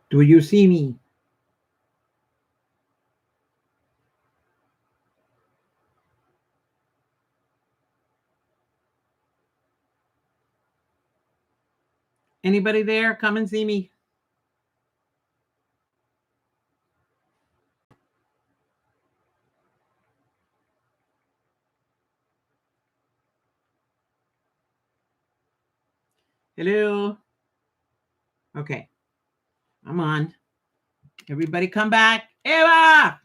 Do you see me? Anybody there? Come and see me. Hello. Okay, I'm on. Everybody come back. Eva!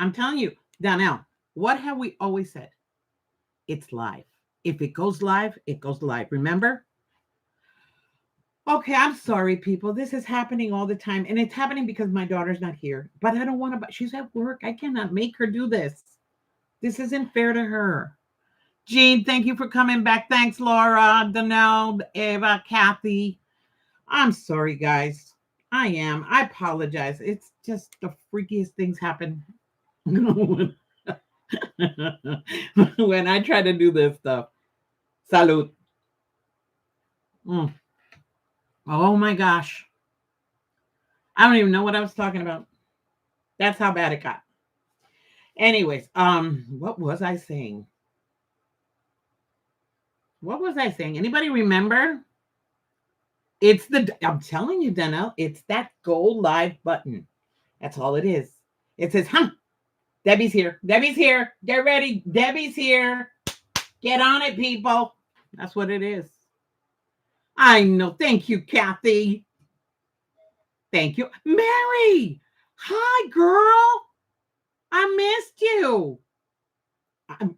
I'm telling you, Donnell, what have we always said? It's live. If it goes live, it goes live. Remember? Okay, I'm sorry, people. This is happening all the time. And it's happening because my daughter's not here. But I don't want to, she's at work. I cannot make her do this. This isn't fair to her. Jean, thank you for coming back. Thanks, Laura, Danelle, Eva, Kathy. I'm sorry, guys. I am. I apologize. It's just the freakiest things happen when when I try to do this stuff. Salud. Mm. Oh my gosh. I don't even know what I was talking about. That's how bad it got. Anyways, what was I saying? What was I saying? Anybody remember? I'm telling you, Donnell, it's that go live button. That's all it is. It says, huh, Debbie's here. Debbie's here. Get ready. Debbie's here. Get on it, people. That's what it is. I know. Thank you, Kathy. Thank you. Mary. Hi, girl. I missed you.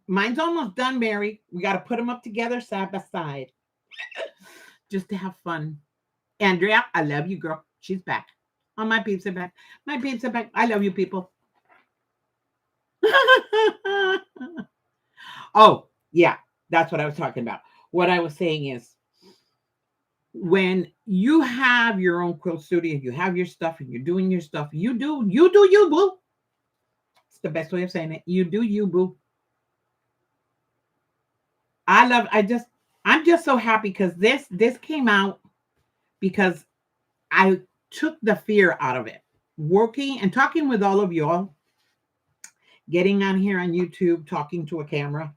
Mine's almost done, Mary. We got to put them up together side by side just to have fun. Andrea, I love you, girl. She's back. Oh, my peeps are back. My peeps are back. I love you, people. Oh, yeah. That's what I was talking about. What I was saying is when you have your own quilt studio, you have your stuff and you're doing your stuff, you do you, boo. It's the best way of saying it. You do you, boo. I'm just so happy because this came out because I took the fear out of it. Working and talking with all of y'all, getting on here on YouTube, talking to a camera.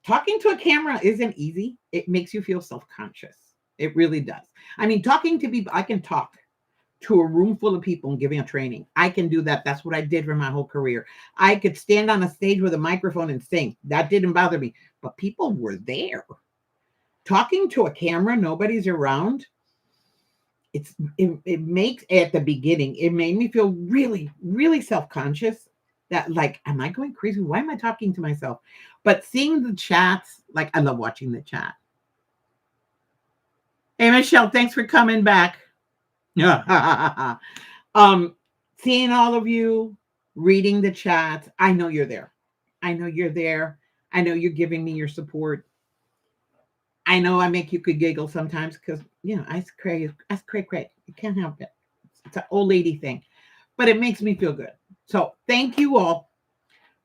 Talking to a camera isn't easy. It makes you feel self-conscious. It really does. I mean, talking to people, I can talk to a room full of people and giving a training. I can do that. That's what I did for my whole career. I could stand on a stage with a microphone and sing. That didn't bother me. But people were there. Talking to a camera, nobody's around. It makes at the beginning, it made me feel really, really self-conscious that like, am I going crazy? Why am I talking to myself? But seeing the chats, like I love watching the chat. Hey Michelle, thanks for coming back. Seeing all of you, reading the chat. I know you're there. I know you're there. I know you're giving me your support. I know I make you could giggle sometimes because I cray. You can't help it. It's an old lady thing, but it makes me feel good. So thank you all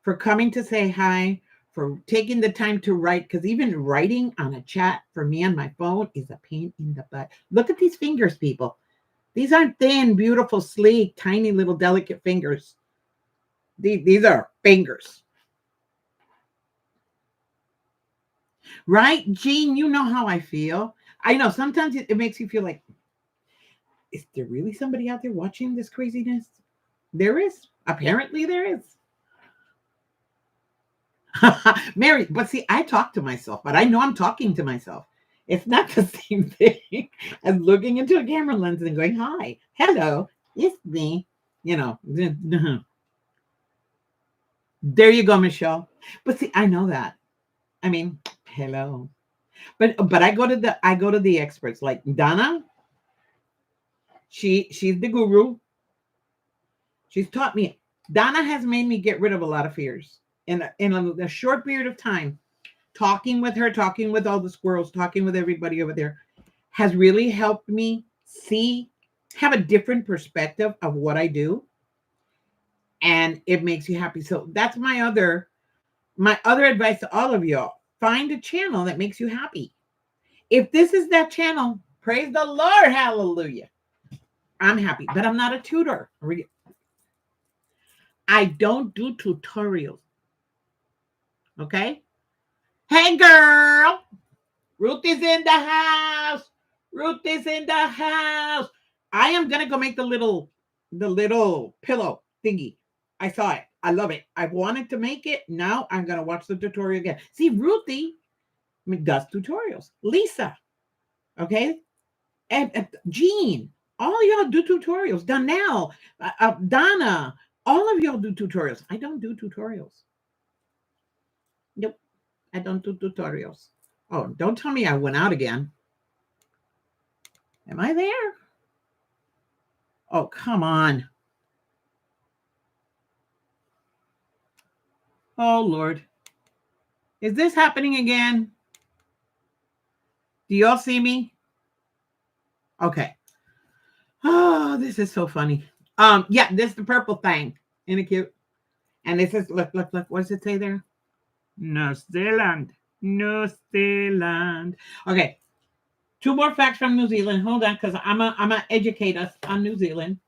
for coming to say hi, for taking the time to write, because even writing on a chat for me on my phone is a pain in the butt. Look at these fingers, people. These aren't thin, beautiful, sleek, tiny little delicate fingers. These are fingers. Right, Jean? You know how I feel. I know sometimes it makes you feel like, is there really somebody out there watching this craziness? There is. Apparently there is. Mary, but see, I talk to myself, but I know I'm talking to myself. It's not the same thing as looking into a camera lens and going, hi, hello, it's me. There you go, Michelle. But see, I know that. I mean, hello. But I go to the experts like Donna. She's the guru. She's taught me. Donna has made me get rid of a lot of fears in a short period of time. Talking with her, talking with all the squirrels, talking with everybody over there has really helped me have a different perspective of what I do, and it makes you happy. So that's my other advice to all of y'all. Find a channel that makes you happy. If this is that channel, praise the Lord, hallelujah. I'm happy, but I'm not a tutor. I don't do tutorials. Okay. Hey, girl. Ruth is in the house. Ruth is in the house. I am gonna go make the little pillow thingy. I saw it. I love it. I wanted to make it. Now I'm gonna watch the tutorial again. See, Ruthie does tutorials. Lisa, okay, and Jean, all y'all do tutorials. Donnell, Donna, all of y'all do tutorials. I don't do tutorials. Nope, I don't do tutorials. Oh, don't tell me I went out again. Am I there? Oh, come on. Oh, Lord. Is this happening again? Do y'all see me? Okay. Oh, this is so funny. Yeah, this is the purple thing. Isn't it cute? And this is, look, look, look. What does it say there? New Zealand. New Zealand. Okay. Two more facts from New Zealand. Hold on, because I'm gonna educate us on New Zealand.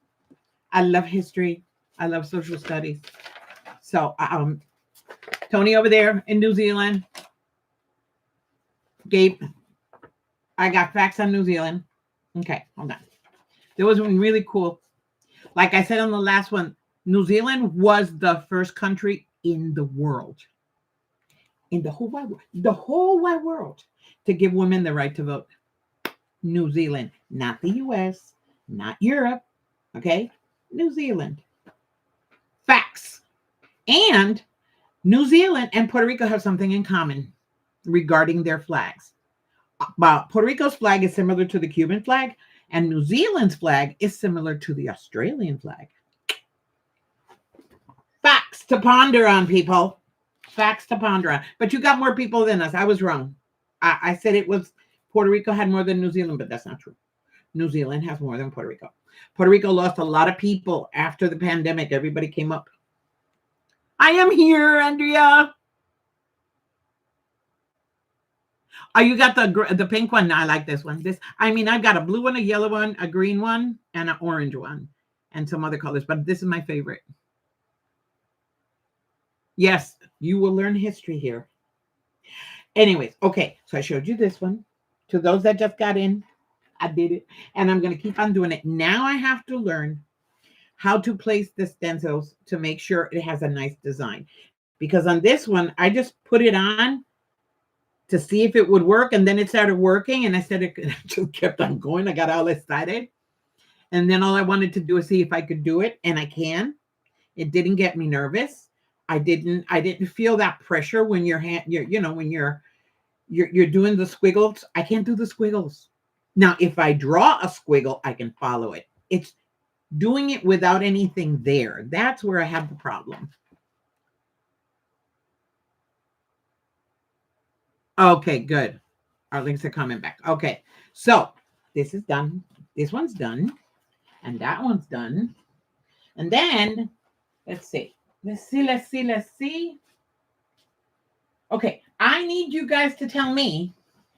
I love history. I love social studies. So Tony over there in New Zealand. Gabe, I got facts on New Zealand. Okay, hold on. There was one really cool. Like I said on the last one, New Zealand was the first country in the world, in the whole wide world, to give women the right to vote. New Zealand, not the US, not Europe. Okay, New Zealand. Facts. And New Zealand and Puerto Rico have something in common regarding their flags. Puerto Rico's flag is similar to the Cuban flag, and New Zealand's flag is similar to the Australian flag. Facts to ponder on, people. Facts to ponder on. But you got more people than us. I was wrong. I said it was Puerto Rico had more than New Zealand, but that's not true. New Zealand has more than Puerto Rico. Puerto Rico lost a lot of people after the pandemic. Everybody came up. I am here, Andrea. Oh, you got the pink one. No, I like this one. I've got a blue one, a yellow one, a green one, and an orange one, and some other colors. But this is my favorite. Yes, you will learn history here. Anyways, okay. So I showed you this one. To those that just got in, I did it, and I'm going to keep on doing it. Now I have to learn how to place the stencils to make sure it has a nice design. Because on this one, I just put it on to see if it would work. And then it started working. And I said it just kept on going. I got all excited. And then all I wanted to do is see if I could do it. And I can. It didn't get me nervous. I didn't feel that pressure when your hand, when you're doing the squiggles. I can't do the squiggles. Now, if I draw a squiggle, I can follow it. It's doing it without anything there. That's where I have the problem. Okay, good. Our links are coming back. Okay, so this is done. This one's done. And that one's done. And then, let's see. Let's see. Okay, I need you guys to tell me.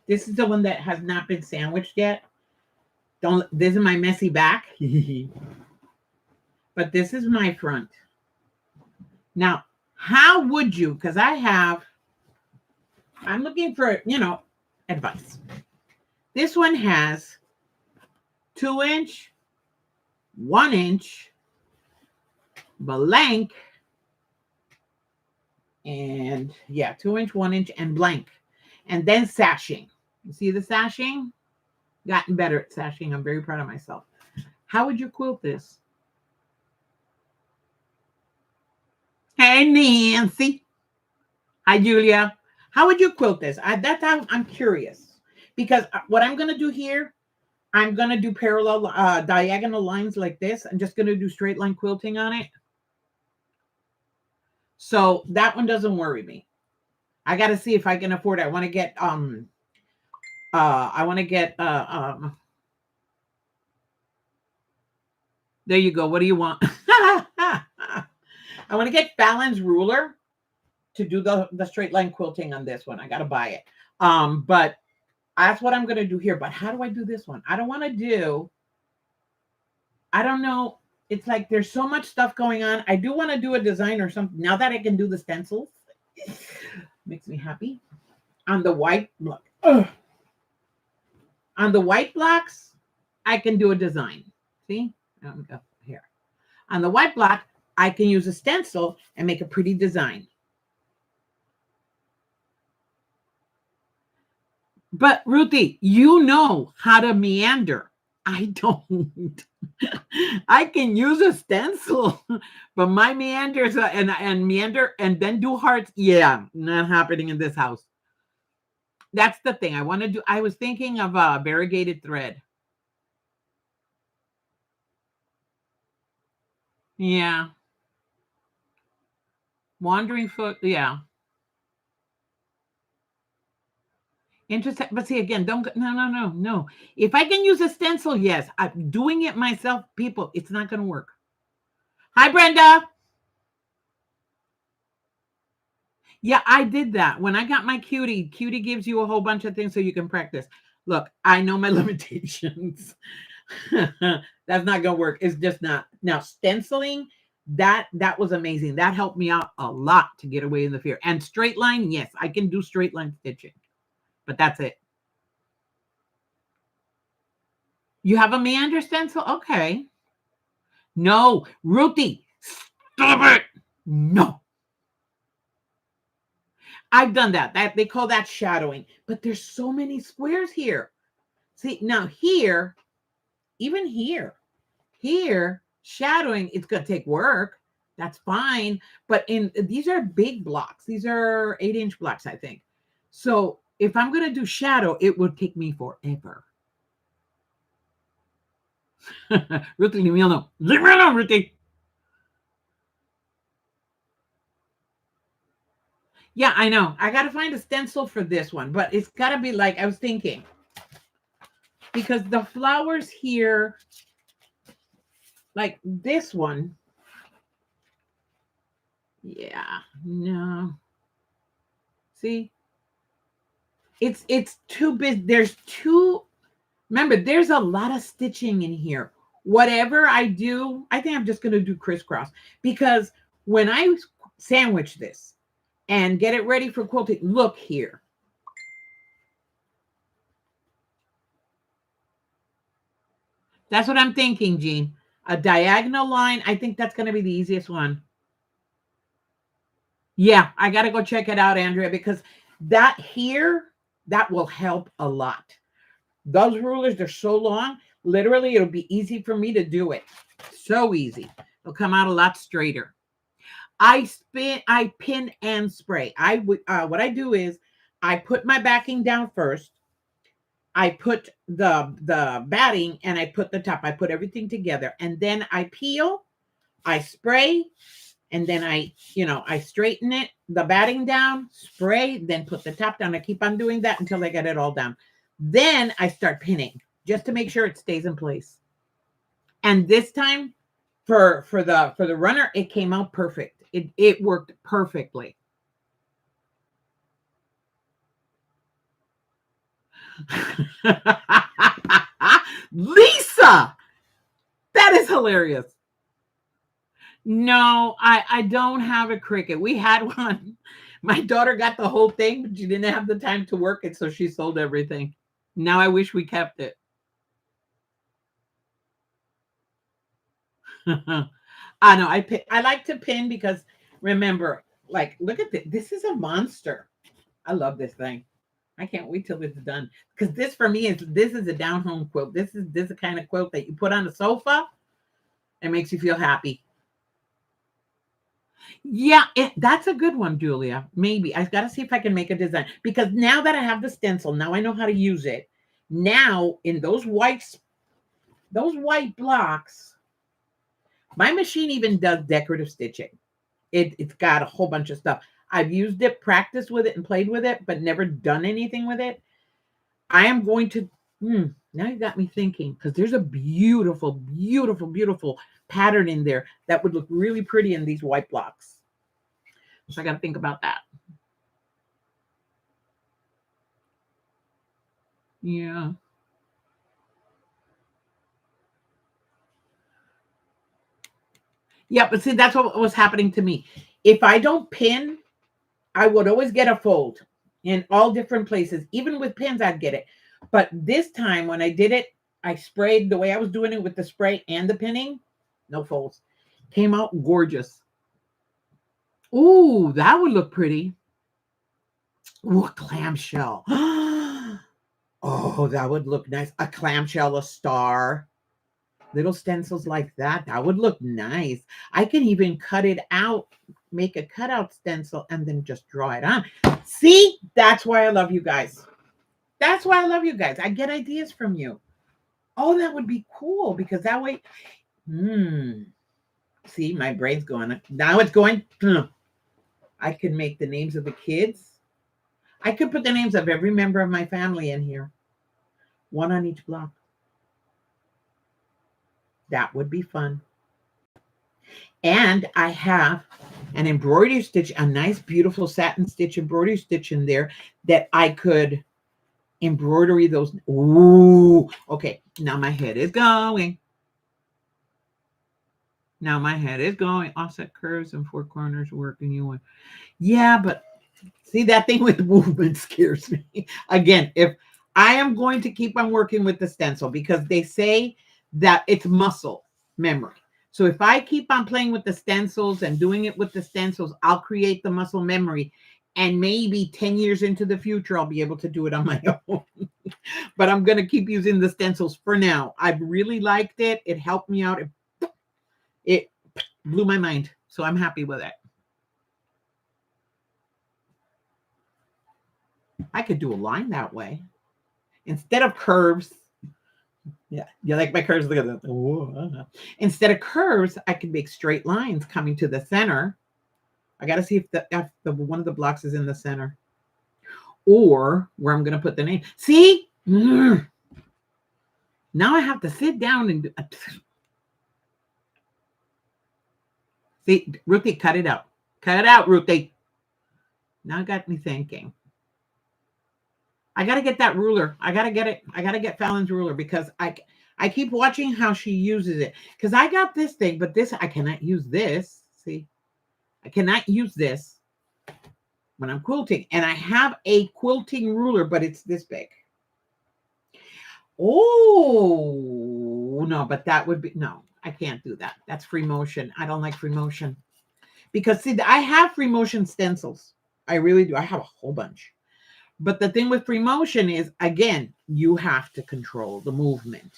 This is the one that has not been sandwiched yet. This is my messy back. But this is my front. Now, how would you, because I'm looking for, advice. This one has 2-inch, 1-inch, blank, and 2-inch, 1-inch, and blank. And then sashing. You see the sashing? Gotten better at sashing. I'm very proud of myself. How would you quilt this? Hey, Nancy. Hi, Julia. How would you quilt this? That's how I'm curious. Because what I'm going to do here, I'm going to do parallel diagonal lines like this. I'm just going to do straight line quilting on it. So that one doesn't worry me. I got to see if I can afford it. I want to get there you go. What do you want? I want to get Fallon's ruler to do the straight line quilting on this one. I got to buy it. But that's what I'm going to do here. But how do I do this one? I don't want to do I don't know. It's like there's so much stuff going on. I do want to do a design or something. Now that I can do the stencils, makes me happy. On the white block, on the white blocks, I can do a design. See? Let me go here. On the white block, I can use a stencil and make a pretty design. But Ruthie, you know how to meander. I don't. I can use a stencil, but my meanders and meander and then do hearts. Yeah, not happening in this house. That's the thing I want to do. I was thinking of a variegated thread. Yeah, wandering foot. Yeah, interesting. But see again, don't. No, no, no, no. If I can use a stencil, yes. I'm doing it myself, people. It's not going to work. Hi, Brenda. Yeah, I did that. When I got my cutie, cutie gives you a whole bunch of things so you can practice. Look, I know my limitations. That's not gonna work. It's just not. Now, stenciling, that was amazing. That helped me out a lot to get away in the fear. And straight line, yes, I can do straight line stitching, but that's it. You have a meander stencil? Okay. No, Ruthie, stop it. No. I've done that. That they call that shadowing. But there's so many squares here. See, now here, even here, shadowing, it's going to take work. That's fine. But in these are big blocks. These are 8-inch blocks, I think. So if I'm going to do shadow, it would take me forever. Ruthie, leave me alone. Leave me alone, Ruthie. Yeah, I know. I got to find a stencil for this one, but it's got to be like I was thinking. Because the flowers here, like this one, yeah, no. See, it's too big. There's too. Remember, there's a lot of stitching in here. Whatever I do, I think I'm just going to do crisscross because when I sandwich this and get it ready for quilting, look here. That's what I'm thinking, Jean. A diagonal line. I think that's going to be the easiest one. Yeah, I got to go check it out, Andrea, because that here, that will help a lot. Those rulers, they're so long. Literally, it'll be easy for me to do it. So easy. It'll come out a lot straighter. I pin and spray. What I do is I put my backing down first. I put the batting and I put the top. I put everything together and then I peel, I spray, and then I straighten it, the batting down, spray, then put the top down. I keep on doing that until I get it all down. Then I start pinning just to make sure it stays in place. And this time for the runner, it came out perfect. It worked perfectly. Lisa, that is hilarious. No, I don't have a cricket. We had one. My daughter got the whole thing, but she didn't have the time to work it, so she sold everything. Now I wish we kept it. I know. I like to pin because remember, like, look at this. This is a monster. I love this thing. I can't wait till it's done because this is a down home quilt. This is the kind of quilt that you put on the sofa. It makes you feel happy. Yeah, that's a good one, Julia. Maybe I've got to see if I can make a design because now that I have the stencil, now I know how to use it. Now in those white blocks, my machine even does decorative stitching. It's got a whole bunch of stuff. I've used it, practiced with it, and played with it, but never done anything with it. I am going to. Now you got me thinking because there's a beautiful, beautiful, beautiful pattern in there that would look really pretty in these white blocks. So I got to think about that. Yeah. Yeah, but see, that's what was happening to me. If I don't pin, I would always get a fold in all different places. Even with pins, I'd get it. But this time when I did it, I sprayed the way I was doing it with the spray and the pinning. No folds. Came out gorgeous. Ooh, that would look pretty. Ooh, a clamshell. Oh, that would look nice. A clamshell, a star. Little stencils like that. That would look nice. I can even cut it out, make a cutout stencil, and then just draw it on. See, that's why I love you guys. That's why I love you guys. I get ideas from you. Oh, that would be cool because that way, see, my brain's going. Now it's going. I could make the names of the kids. I could put the names of every member of my family in here, one on each block. That would be fun. And I have an embroidery stitch, a nice, beautiful satin stitch embroidery stitch in there that I could embroidery those. Ooh, okay. Now my head is going. Now my head is going. Offset curves and four corners working you in. Yeah, but see, that thing with movement scares me. Again, if I am going to keep on working with the stencil because they say that it's muscle memory. So if I keep on playing with the stencils and doing it with the stencils, I'll create the muscle memory. And maybe 10 years into the future, I'll be able to do it on my own. But I'm going to keep using the stencils for now. I've really liked it. It helped me out. It blew my mind. So I'm happy with it. I could do a line that way. Instead of curves, yeah, you like my curves? Look at that. Ooh. Instead of curves, I can make straight lines coming to the center. I got to see if the one of the blocks is in the center or where I'm going to put the name. See? Now I have to sit down and see, Ruthie, cut it out. Cut it out, Ruthie. Now it got me thinking. I got to get that ruler. I got to get it. I got to get Fallon's ruler because I keep watching how she uses it. Because I got this thing, but this, I cannot use this. See? I cannot use this when I'm quilting. And I have a quilting ruler, but it's this big. Oh, no, but that would be, no, I can't do that. That's free motion. I don't like free motion. Because, see, I have free motion stencils. I really do. I have a whole bunch. But the thing with free motion is, again, you have to control the movement.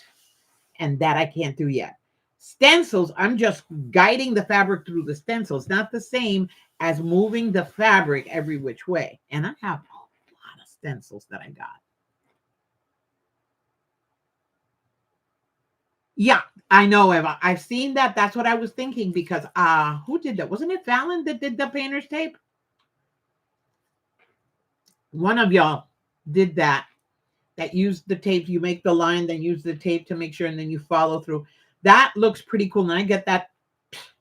And that I can't do yet. Stencils, I'm just guiding the fabric through the stencils. Not the same as moving the fabric every which way. And I have a lot of stencils that I got. Yeah, I know, Eva. I've seen that. That's what I was thinking because who did that? Wasn't it Fallon that did the painter's tape? One of y'all did that. That used the tape. You make the line, then use the tape to make sure, and then you follow through. That looks pretty cool. And I get that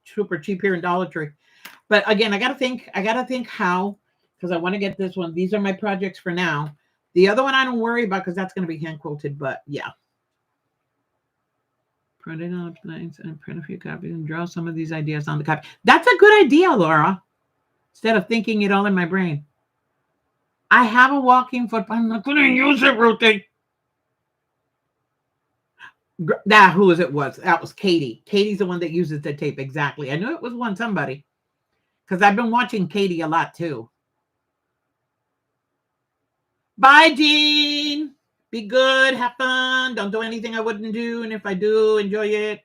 super cheap here in Dollar Tree. But again, I gotta think how, because I want to get this one. These are my projects for now. The other one I don't worry about because that's gonna be hand quilted, but yeah. Print it out lines and print a few copies and draw some of these ideas on the copy. That's a good idea, Laura. Instead of thinking it all in my brain. I have a walking foot, but I'm not gonna use it, Ruthie. Who was it? That was Katie. Katie's the one that uses the tape. Exactly. I knew it was somebody because I've been watching Katie a lot too. Bye, Jean. Be good. Have fun. Don't do anything I wouldn't do. And if I do, enjoy it.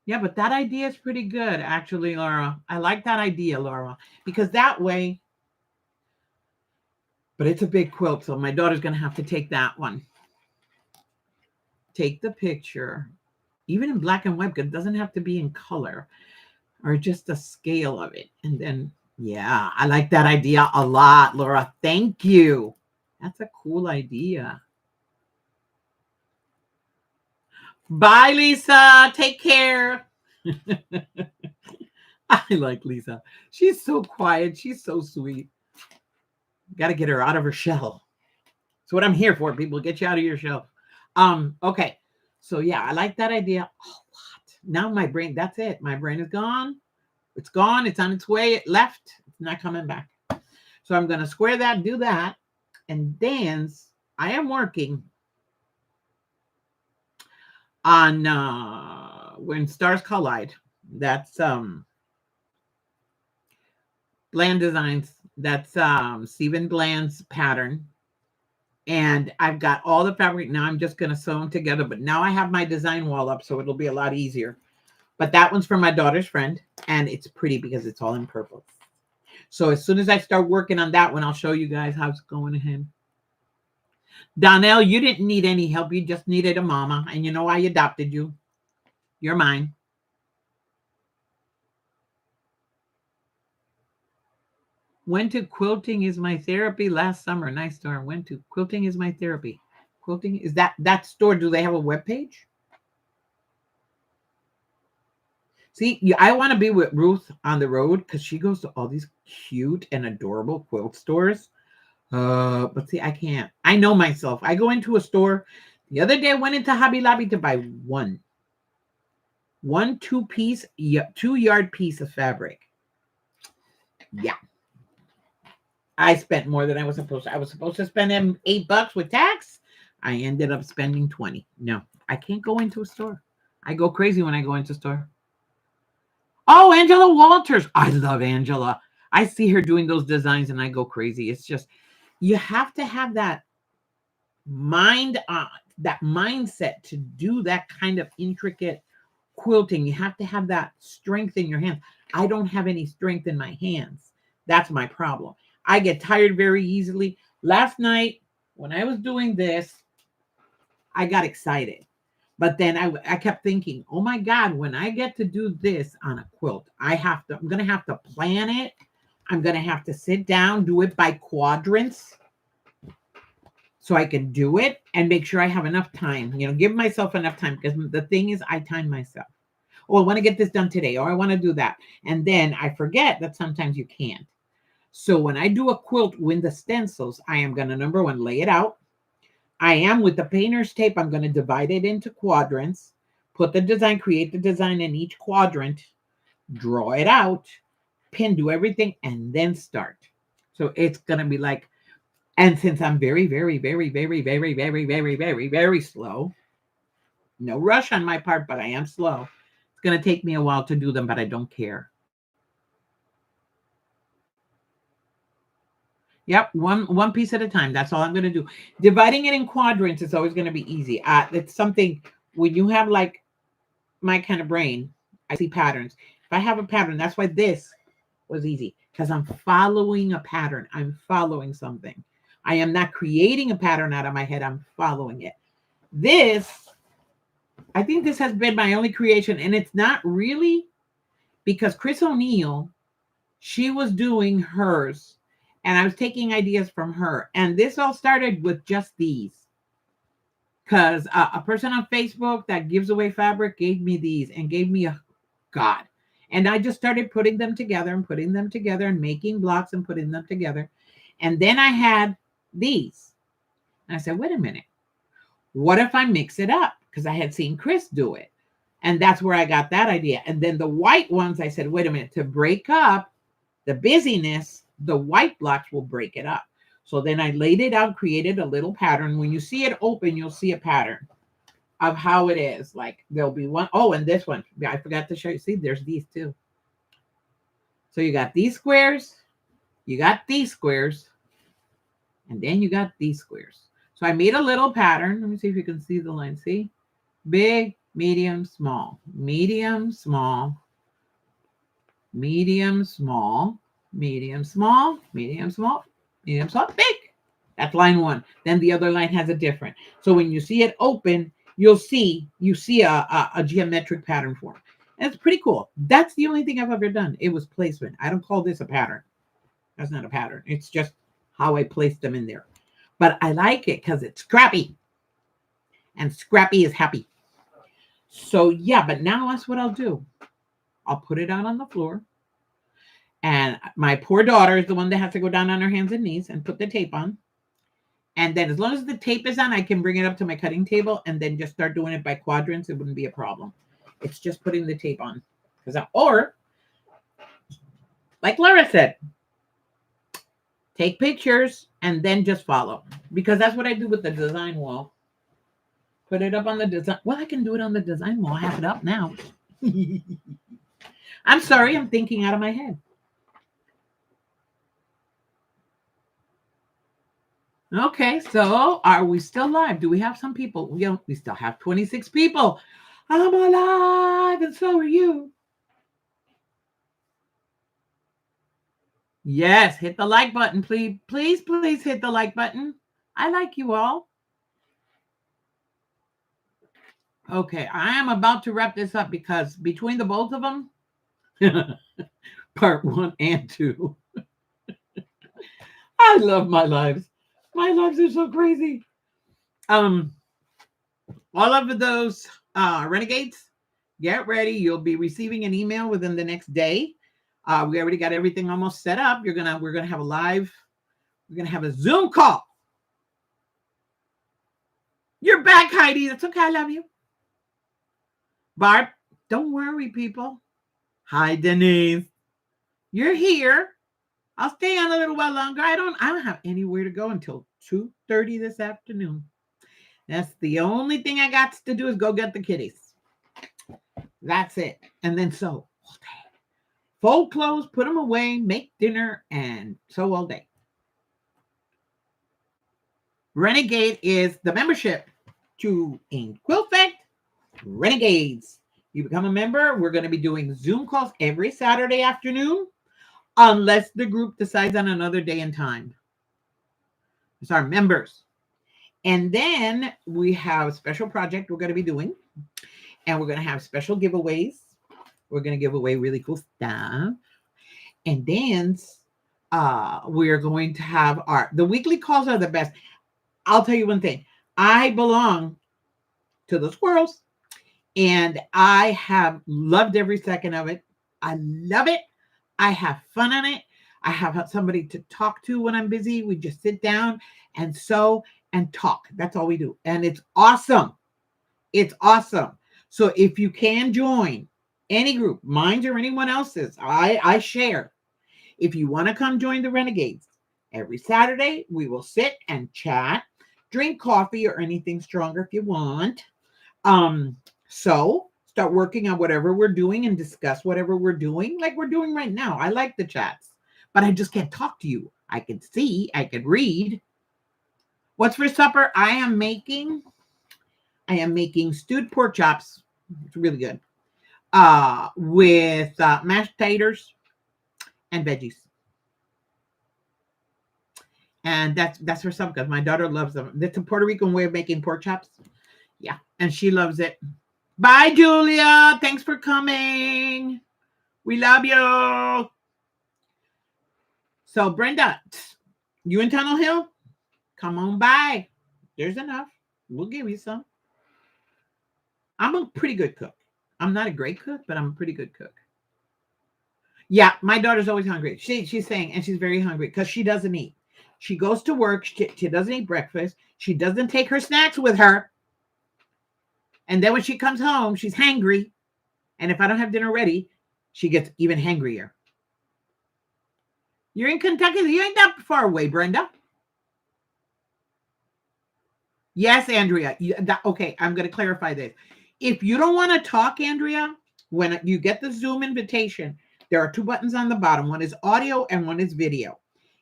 Yeah, but that idea is pretty good, actually, Laura. I like that idea, Laura, because that way, but it's a big quilt, so my daughter's going to have to take that one. Take the picture, even in black and white, because it doesn't have to be in color or just a scale of it. And then, yeah, I like that idea a lot, Laura. Thank you. That's a cool idea. Bye, Lisa. Take care. I like Lisa. She's so quiet. She's so sweet. Got to get her out of her shell. That's what I'm here for, people. Get you out of your shell. Okay. So, yeah, I like that idea a lot. Now my brain, that's it. My brain is gone. It's gone. It's on its way. It left. It's not coming back. So I'm going to square that, do that, and dance. I am working on When Stars Collide. That's Bland Designs. That's Stephen Bland's pattern. And I've got all the fabric. Now I'm just going to sew them together. But now I have my design wall up, so it'll be a lot easier. But that one's for my daughter's friend. And it's pretty because it's all in purple. So as soon as I start working on that one, I'll show you guys how it's going ahead. Donnell, you didn't need any help. You just needed a mama. And you know I adopted you. You're mine. Went to Quilting is My Therapy last summer. Nice store. Went to Quilting is My Therapy. Quilting is that store. Do they have a web page? See, I want to be with Ruth on the road because she goes to all these cute and adorable quilt stores. But see, I can't. I know myself. I go into a store. The other day I went into Hobby Lobby to buy one 2-piece, 2-yard piece of fabric. Yeah. I spent more than I was supposed to. I was supposed to spend them $8 with tax. I ended up spending 20. No, I can't go into a store. I go crazy when I go into a store. Oh, Angela Walters. I love Angela. I see her doing those designs and I go crazy. It's just, you have to have that mindset to do that kind of intricate quilting. You have to have that strength in your hands. I don't have any strength in my hands. That's my problem. I get tired very easily. Last night, when I was doing this, I got excited. But then I kept thinking, oh my God, when I get to do this on a quilt, I'm going to have to plan it. I'm going to have to sit down, do it by quadrants so I can do it and make sure I have enough time, give myself enough time, because the thing is I time myself. Oh, I want to get this done today, or I want to do that. And then I forget that sometimes you can't. So when I do a quilt with the stencils, I am going to, number one, lay it out. I am with the painter's tape. I'm going to divide it into quadrants, put the design, create the design in each quadrant, draw it out, pin, do everything, and then start. So it's going to be like, and since I'm very, very, very, very, very, very, very, very, very slow, no rush on my part, but I am slow. It's going to take me a while to do them, but I don't care. Yep, one piece at a time. That's all I'm going to do. Dividing it in quadrants is always going to be easy. It's something when you have like my kind of brain, I see patterns. If I have a pattern, that's why this was easy, because I'm following a pattern. I'm following something. I am not creating a pattern out of my head. I'm following it. This, I think this has been my only creation, and it's not really because Chris O'Neill, she was doing hers, and I was taking ideas from her. And this all started with just these, because a person on Facebook that gives away fabric gave me these and gave me a God. And I just started putting them together and making blocks and putting them together. And then I had these. And I said, wait a minute. What if I mix it up? Because I had seen Chris do it. And that's where I got that idea. And then the white ones, I said, wait a minute, to break up the busyness, the white blocks will break it up. So then I laid it out, created a little pattern. When you see it open, you'll see a pattern of how it is. Like there'll be one. Oh, and this one, I forgot to show you. See, there's these too. So you got these squares, you got these squares, and then you got these squares. So I made a little pattern. Let me see if you can see the line. See? Big, medium, small, medium, small, medium, small, medium, small, medium, small, medium, small, big. That's line one. Then the other line has a different. So when you see it open, you see a geometric pattern form. And it's pretty cool. That's the only thing I've ever done. It was placement. I don't call this a pattern. That's not a pattern. It's just how I place them in there. But I like it because it's scrappy. And scrappy is happy. So yeah, but now that's what I'll do. I'll put it out on the floor. And my poor daughter is the one that has to go down on her hands and knees and put the tape on. And then as long as the tape is on, I can bring it up to my cutting table and then just start doing it by quadrants. It wouldn't be a problem. It's just putting the tape on. Or, like Laura said, take pictures and then just follow. Because that's what I do with the design wall. Put it up on the design. Well, I can do it on the design wall. I have it up now. I'm sorry, I'm thinking out of my head. Okay, so are we still live? Do we have some people? We still have 26 people. I'm alive, and so are you. Yes, hit the like button, please. Please hit the like button. I like you all. Okay, I am about to wrap this up because between the both of them, part 1 and 2, I love my lives. My lives are so crazy. All of those renegades, get ready. You'll be receiving an email within the next day. We already got everything almost set up. We're gonna have a live. We're gonna have a Zoom call. You're back, Heidi. That's okay. I love you. Barb, don't worry, people. Hi, Denise. You're here. I'll stay on a little while longer. I don't have anywhere to go until 2:30 this afternoon. That's the only thing I got to do is go get the kitties. That's it. And then sew all day. Fold clothes, put them away, make dinner, and sew all day. Renegade is the membership to in Quiltfect Renegades. You become a member. We're going to be doing Zoom calls every Saturday afternoon, unless the group decides on another day and time. It's our members. And then we have a special project we're going to be doing, and we're going to have special giveaways. We're going to give away really cool stuff. And then we're going to have the weekly calls are the best. I'll tell you one thing. I belong to the squirrels, and I have loved every second of it. I love it. I have fun on it. I have somebody to talk to when I'm busy. We just sit down and sew and talk. That's all we do. And it's awesome. It's awesome. So if you can join any group, mine or anyone else's, I share. If you want to come join the Renegades, every Saturday we will sit and chat, drink coffee or anything stronger if you want. So start working on whatever we're doing and discuss whatever we're doing, like we're doing right now. I like the chats, but I just can't talk to you. I can see, I can read. What's for supper? I am making stewed pork chops. It's really good. With mashed taters and veggies. And that's for supper because my daughter loves them. That's a Puerto Rican way of making pork chops. Yeah, and she loves it. Bye, Julia. Thanks for coming. We love you. So, Brenda, you in Tunnel Hill? Come on by. There's enough. We'll give you some. I'm a pretty good cook. I'm not a great cook, but I'm a pretty good cook. Yeah, my daughter's always hungry. She's saying, and she's very hungry because she doesn't eat. She goes to work. She doesn't eat breakfast. She doesn't take her snacks with her. And then when she comes home, she's hangry. And if I don't have dinner ready, she gets even hangrier. You're in Kentucky. You ain't that far away, Brenda. Yes, Andrea. Okay, I'm going to clarify this. If you don't want to talk, Andrea, when you get the Zoom invitation, there are 2 buttons on the bottom. One is audio and one is video.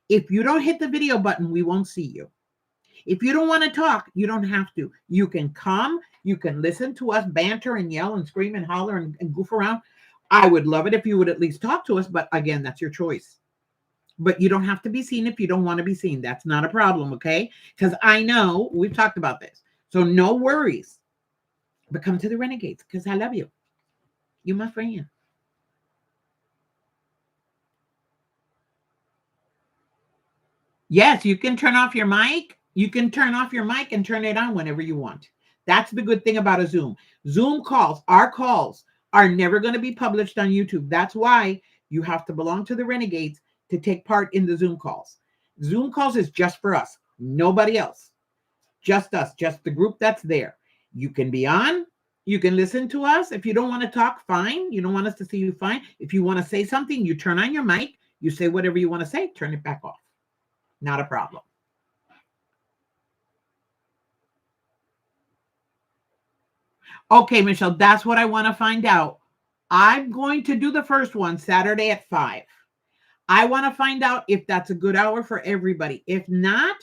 If you don't hit the video button, we won't see you. If you don't want to talk, you don't have to. You can come. You can listen to us banter and yell and scream and holler and goof around. I would love it if you would at least talk to us. But again, that's your choice. But you don't have to be seen if you don't want to be seen. That's not a problem, okay? Because I know we've talked about this. So no worries. But come to the Renegades because I love you. You're my friend. Yes, you can turn off your mic. You can turn off your mic and turn it on whenever you want. That's the good thing about a Zoom. Zoom calls, our calls, are never going to be published on YouTube. That's why you have to belong to the Renegades to take part in the Zoom calls. Zoom calls is just for us, nobody else. Just us, just the group that's there. You can be on, You can listen to us. If you don't want to talk, fine. You don't want us to see you, fine. If you want to say something, you turn on your mic, you say whatever you want to say, turn it back off. Not a problem. Okay, Michelle, that's what I want to find out. I'm going to do the first one Saturday at 5. I want to find out if that's a good hour for everybody. If not,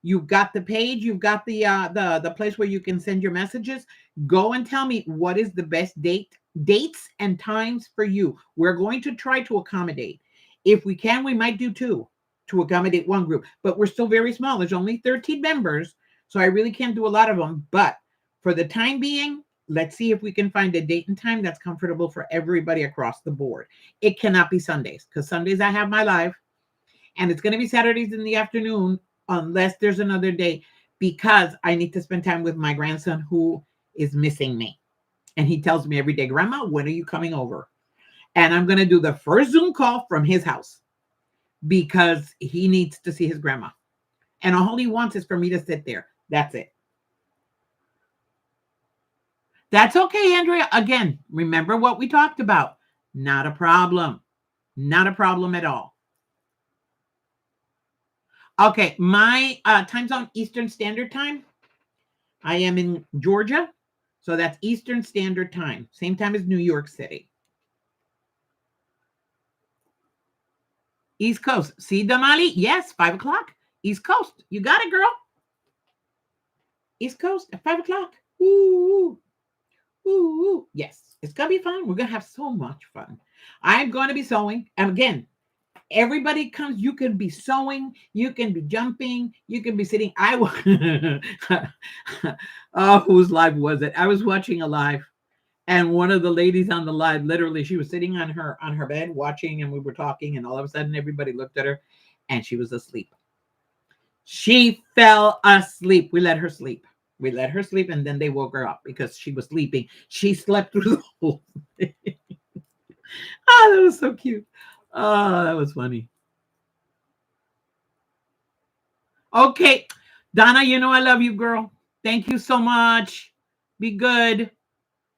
you've got the page, you've got the place where you can send your messages. Go and tell me what is the best dates and times for you. We're going to try to accommodate. If we can, we might do 2 to accommodate one group, but we're still very small. There's only 13 members, so I really can't do a lot of them. But for the time being, let's see if we can find a date and time that's comfortable for everybody across the board. It cannot be Sundays, because Sundays I have my live, and it's going to be Saturdays in the afternoon unless there's another day, because I need to spend time with my grandson who is missing me. And he tells me every day, Grandma, when are you coming over? And I'm going to do the first Zoom call from his house because he needs to see his grandma. And all he wants is for me to sit there. That's it. That's okay, Andrea. Again, remember what we talked about. Not a problem. Not a problem at all. Okay, my time zone, Eastern Standard Time. I am in Georgia, so that's Eastern Standard Time. Same time as New York City. East Coast. See, Damali? Yes, 5 o'clock. East Coast. You got it, girl. East Coast at 5 o'clock. Ooh. Ooh, yes, it's gonna be fun. We're gonna have so much fun. I'm going to be sewing, and again, everybody comes. You can be sewing, you can be jumping, you can be sitting. Oh, whose live was it? I was watching a live, and one of the ladies on the live, literally, she was sitting on her bed watching, and we were talking, and all of a sudden, everybody looked at her, and she was asleep. She fell asleep. We let her sleep. We let her sleep, and then they woke her up because she was sleeping. She slept through the whole thing. Oh, that was so cute. Oh, that was funny. Okay. Donna, you know I love you, girl. Thank you so much. Be good.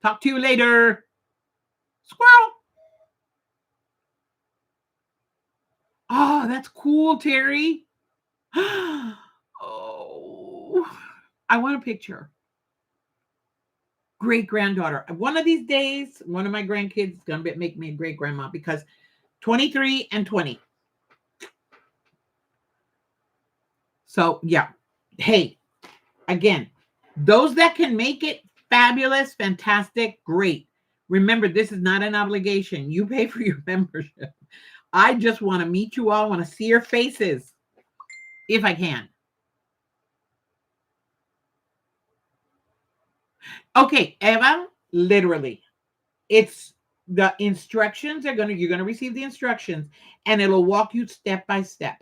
Talk to you later. Squirrel. Oh, that's cool, Terry. Oh, I want a picture. Great granddaughter. One of these days, one of my grandkids is going to make me a great grandma because 23 and 20. So, yeah. Hey, again, those that can make it, fabulous, fantastic, great. Remember, this is not an obligation. You pay for your membership. I just want to meet you all. I want to see your faces if I can. Okay, Eva, literally, it's the instructions you're going to receive the instructions, and it'll walk you step by step.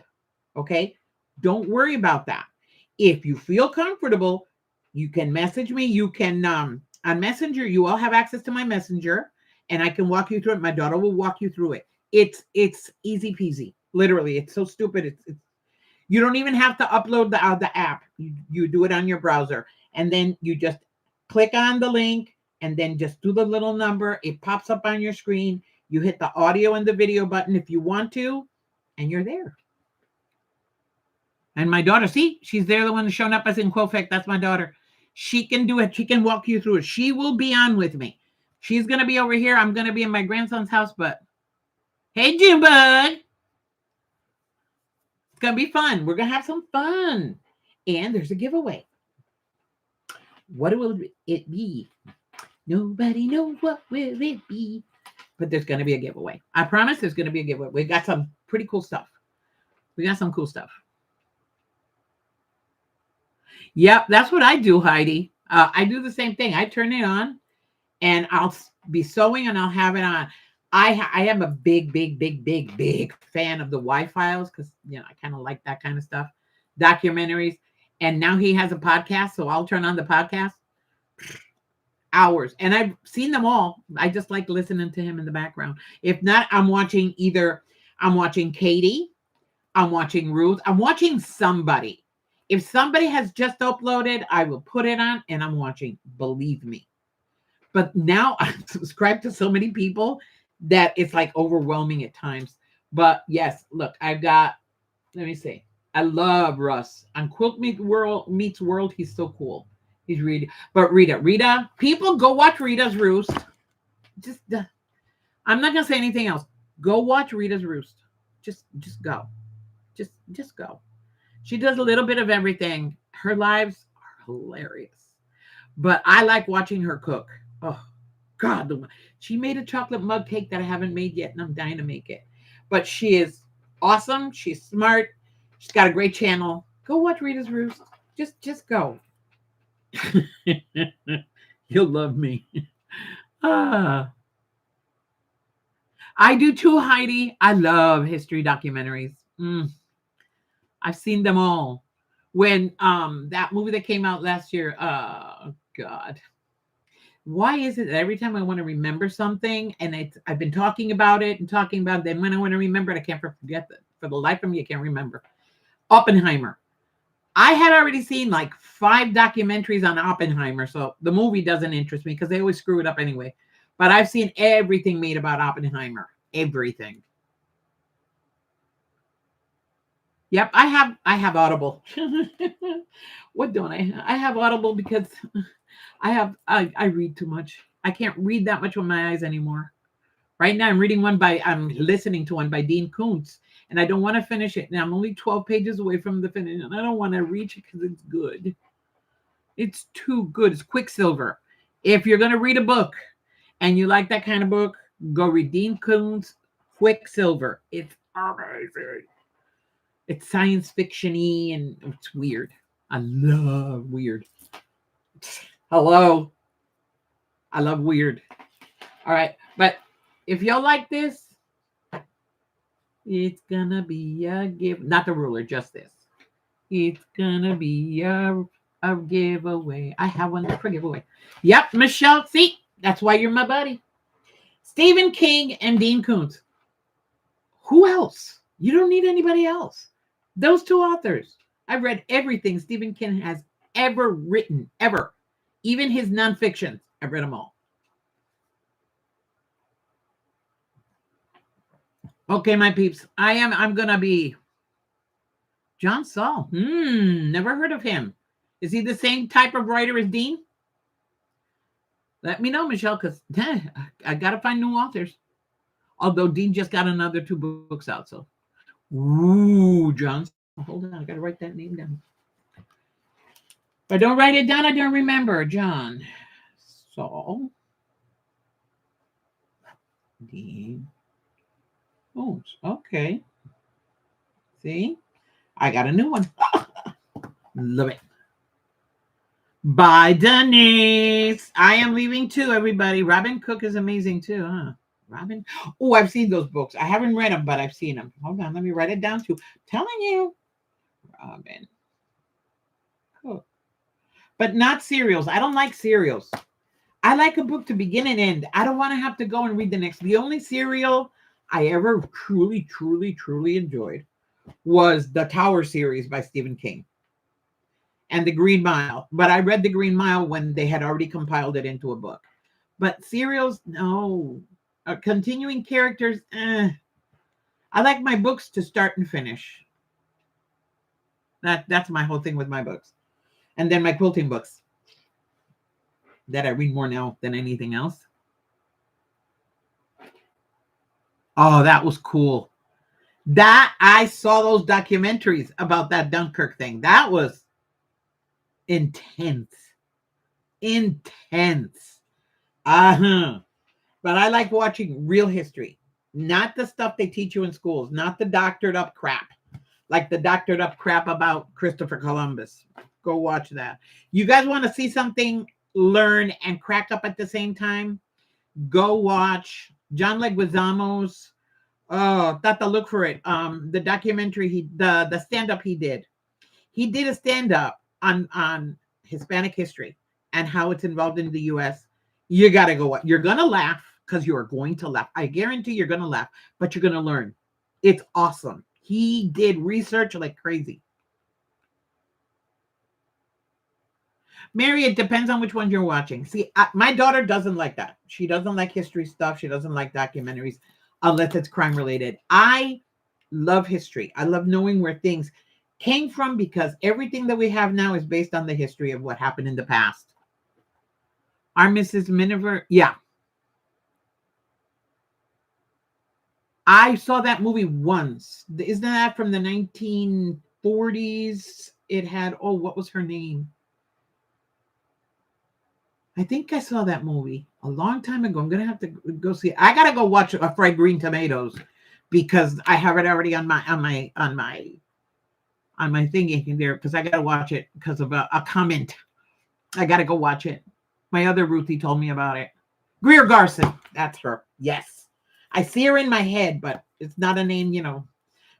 Okay, don't worry about that. If you feel comfortable, you can message me. You can on Messenger. You all have access to my Messenger, and I can walk you through it. My daughter will walk you through it. It's easy peasy. Literally, it's so stupid. It's you don't even have to upload the app. You do it on your browser, and then you just click on the link, and then just do the little number. It pops up on your screen. You hit the audio and the video button if you want to, and you're there. And my daughter, see, she's there, the one that's shown up as in Quofec. That's my daughter. She can do it. She can walk you through it. She will be on with me. She's going to be over here. I'm going to be in my grandson's house, but hey, Junebug. It's going to be fun. We're going to have some fun. And there's a giveaway. What will it be? Nobody knows what will it be. But there's going to be a giveaway. I promise there's going to be a giveaway. We got some pretty cool stuff. We got some cool stuff. Yep, that's what I do, Heidi. I do the same thing. I turn it on, and I'll be sewing, and I'll have it on. I am a big fan of the Y-Files because I kind of like that kind of stuff, documentaries. And now he has a podcast, so I'll turn on the podcast. Hours, and I've seen them all. I just like listening to him in the background. If not, I'm watching Katie, I'm watching Ruth, I'm watching somebody. If somebody has just uploaded, I will put it on and I'm watching. Believe me. But now I'm subscribed to so many people that it's like overwhelming at times. But yes, look, I've got, let me see. I love Russ. On Quilt Meets World, he's so cool. He's Rita. But Rita, people go watch Rita's Roost. Just I'm not gonna say anything else. Go watch Rita's Roost. Just go. Just go. She does a little bit of everything. Her lives are hilarious. But I like watching her cook. Oh God, she made a chocolate mug cake that I haven't made yet, and I'm dying to make it. But she is awesome. She's smart. She's got a great channel. Go watch Rita's Roost. Just go. You'll love me. Ah, I do too, Heidi. I love history documentaries. I've seen them all. When that movie that came out last year, God. Why is it that every time I want to remember something and I've been talking about it and talking about it, then when I want to remember it, I can't forget it. For the life of me, I can't remember. Oppenheimer. I had already seen like 5 documentaries on Oppenheimer, so the movie doesn't interest me because they always screw it up anyway. But I've seen everything made about Oppenheimer. Everything. Yep, I have Audible. What don't I? I have Audible because I read too much. I can't read that much with my eyes anymore. Right now I'm listening to one by Dean Koontz, and I don't want to finish it. Now I'm only 12 pages away from the finish, and I don't want to reach it because it's good. It's too good. It's Quicksilver. If you're gonna read a book and you like that kind of book, go read Dean Koontz Quicksilver. It's amazing. It's science fiction-y and it's weird. I love weird. Hello. I love weird. All right. But if y'all like this, it's gonna be a give. Not the ruler, just this. It's gonna be a giveaway. I have one for giveaway. Yep, Michelle. See, that's why you're my buddy. Stephen King and Dean Koontz. Who else? You don't need anybody else. Those 2 authors. I've read everything Stephen King has ever written, ever. Even his nonfiction. I've read them all. Okay, my peeps. I'm gonna be John Saul. Never heard of him. Is he the same type of writer as Dean? Let me know, Michelle, because I gotta find new authors. Although Dean just got another 2 books out, so. Ooh, John. Hold on, I gotta write that name down. If I don't write it down, I don't remember. John Saul Dean. Oh, okay. See, I got a new one. Love it. Bye, Denise. I am leaving too, everybody. Robin Cook is amazing too, huh? Robin. Oh, I've seen those books. I haven't read them, but I've seen them. Hold on, let me write it down too. Telling you, Robin Cook. But not serials. I don't like serials. I like a book to begin and end. I don't want to have to go and read the next. The only serial I ever truly enjoyed was the Tower series by Stephen King and the Green Mile. But I read the Green Mile when they had already compiled it into a book. But serials, no. Continuing characters, I like my books to start and finish. That's my whole thing with my books. And then my quilting books that I read more now than anything else. Oh, that was cool. That I saw those documentaries about that Dunkirk thing. That was intense. Intense. Uh-huh. But I like watching real history, not the stuff they teach you in schools, not the doctored up crap, like the doctored up crap about Christopher Columbus. Go watch that. You guys want to see something, learn, and crack up at the same time? Go watch John Leguizamo's. Oh, Tata, look for it. The documentary the stand up he did. He did a stand up on Hispanic history and how it's involved in the U.S. You gotta go. You're gonna laugh because you are going to laugh. I guarantee you're gonna laugh, but you're gonna learn. It's awesome. He did research like crazy. Mary, it depends on which one you're watching. See, my daughter doesn't like that. She doesn't like history stuff. She doesn't like documentaries unless it's crime related. I love history. I love knowing where things came from because everything that we have now is based on the history of what happened in the past. Our Mrs. Miniver, yeah. I saw that movie once. Isn't that from the 1940s? It had, oh, what was her name? I think I saw that movie a long time ago. I'm gonna have to go see it. I gotta go watch Fried Green Tomatoes because I have it already on my thingy there because I gotta watch it because of a comment. I gotta go watch it. My other Ruthie told me about it. Greer Garson, that's her. Yes, I see her in my head, but it's not a name.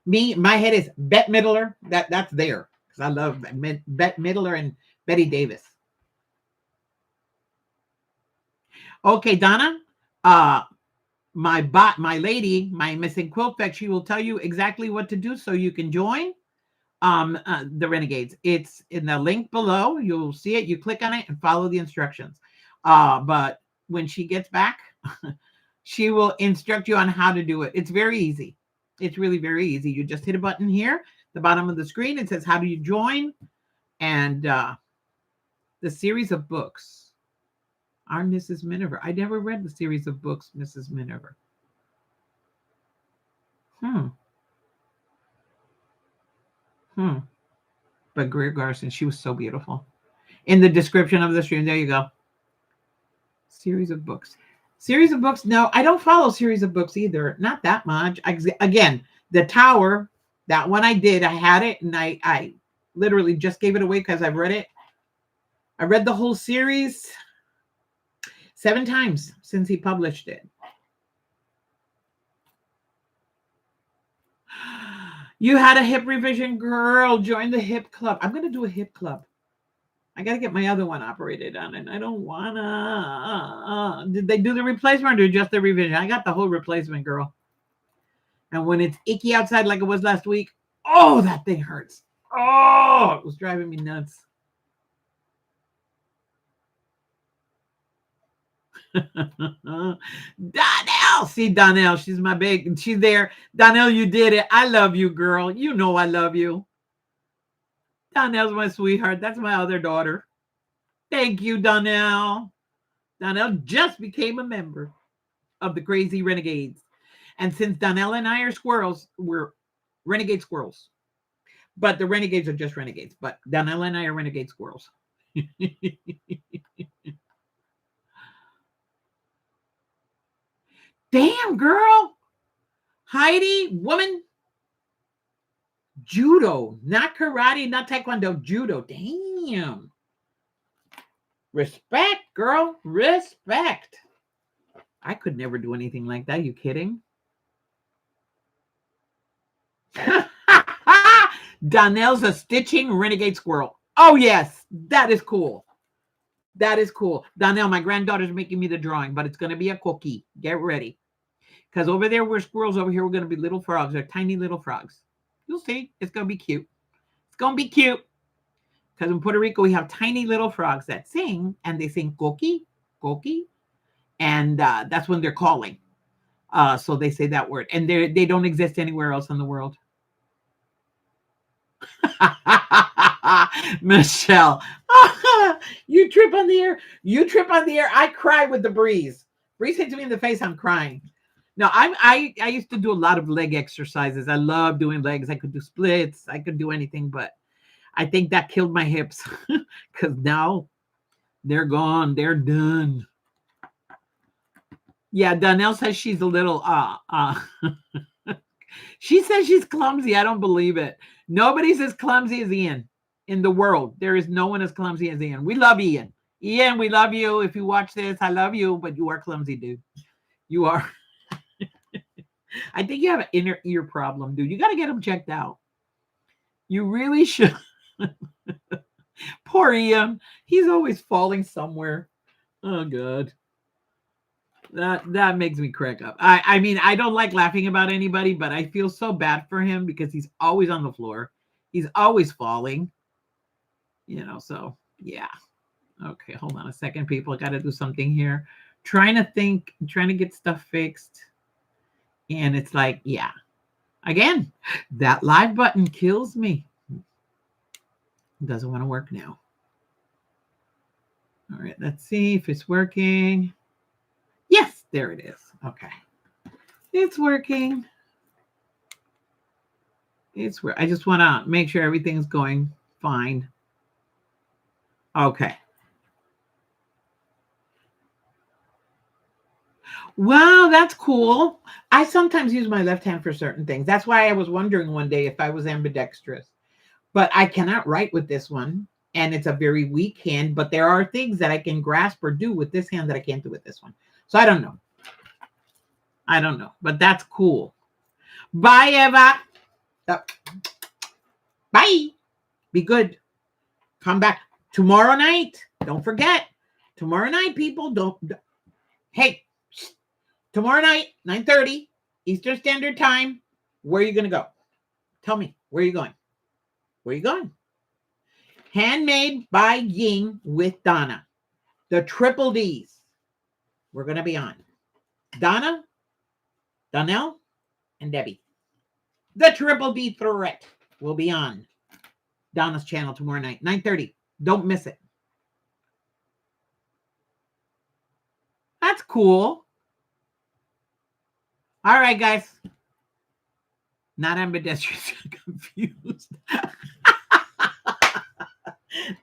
My head is Bette Midler. That's there because I love Bette Midler and Betty Davis. Okay, Donna. My lady, my missing quilt fact, she will tell you exactly what to do so you can join the Renegades. It's in the link below. You'll see it. You click on it and follow the instructions. But when she gets back, she will instruct you on how to do it. It's very easy. It's really very easy. You just hit a button here, the bottom of the screen. It says, how do you join? And the series of books are Mrs. Miniver. I never read the series of books, Mrs. Miniver. But Greer Garson, she was so beautiful. In the description of the stream, there you go. Series of books. Series of books. No, I don't follow series of books either. Not that much. Again, The Tower, that one I did. I had it, and I literally just gave it away because I've read it. I read the whole series 7 times since he published it. You had a hip revision, girl. Join the hip club. I'm going to do a hip club. I got to get my other one operated on, and I don't want to. Did they do the replacement or just the revision? I got the whole replacement, girl. And when it's icky outside like it was last week, oh, that thing hurts. Oh, it was driving me nuts. Donnell. See, Donnell, she's my big. She's there. Donnell, you did it. I love you, girl. You know I love you. Donnell's my sweetheart. That's my other daughter. Thank you, Donnell. Donnell just became a member of the Crazy Renegades. And since Donnell and I are squirrels, we're renegade squirrels. But the renegades are just renegades. But Donnell and I are renegade squirrels. Damn, girl. Heidi, woman. Judo, not karate, not taekwondo, judo. Damn. Respect, girl. Respect. I could never do anything like that. You kidding? Donnell's a stitching renegade squirrel. Oh, yes. That is cool. That is cool. Donnell, my granddaughter's making me the drawing, but it's going to be a cookie. Get ready. Because over there, we're squirrels. Over here, we're going to be little frogs. They're tiny little frogs. You'll see. It's going to be cute. It's going to be cute. Because in Puerto Rico, we have tiny little frogs that sing, and they sing coqui, coqui, and that's when they're calling. So they say that word, and they don't exist anywhere else in the world. Michelle, you trip on the air. You trip on the air. I cry with the breeze. Breeze hits me in the face. I'm crying. No, I used to do a lot of leg exercises. I love doing legs. I could do splits. I could do anything, but I think that killed my hips because now they're gone. They're done. Yeah, Donnell says she's a little she says she's clumsy. I don't believe it. Nobody's as clumsy as Ian in the world. There is no one as clumsy as Ian. We love Ian. Ian, we love you. If you watch this, I love you, but you are clumsy, dude. You are. I think you have an inner ear problem, dude. You got to get him checked out. You really should. Poor Ian. He's always falling somewhere. Oh, God. That makes me crack up. I mean, I don't like laughing about anybody, but I feel so bad for him because he's always on the floor. He's always falling. So yeah. Okay, hold on a second, people. I got to do something here. Trying to think, trying to get stuff fixed. And it's like, yeah. Again, that live button kills me. It doesn't want to work now. All right, let's see if it's working. Yes, there it is. Okay. It's working. I just want to make sure everything's going fine. Okay. Wow, that's cool. I sometimes use my left hand for certain things. That's why I was wondering one day if I was ambidextrous. But I cannot write with this one, and it's a very weak hand, but there are things that I can grasp or do with this hand that I can't do with this one. So I don't know. I don't know, but that's cool. Bye, Eva. Bye. Be good. Come back tomorrow night. Don't forget. Tomorrow night, people. Don't. Hey, tomorrow night, 9:30 Eastern Standard Time. Where are you going to go? Tell me. Where are you going? Where are you going? Handmade by Ying with Donna. The triple D's. We're going to be on. Donna, Donnell, and Debbie. The triple D threat will be on Donna's channel tomorrow night, 9:30. Don't miss it. That's cool. All right, guys. Not ambidextrous. Confused.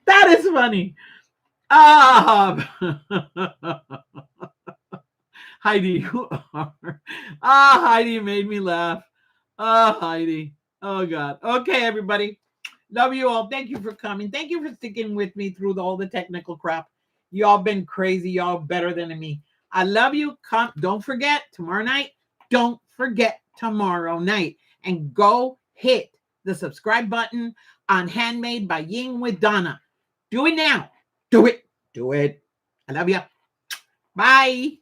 That is funny. Heidi, you are. Heidi made me laugh. Heidi. Oh, God. Okay, everybody. Love you all. Thank you for coming. Thank you for sticking with me through all the technical crap. Y'all been crazy. Y'all better than me. I love you. Come. Don't forget tomorrow night. Don't forget tomorrow night. And go hit the subscribe button on Handmade by Ying with Donna. Do it now. Do it. Do it. I love you. Bye.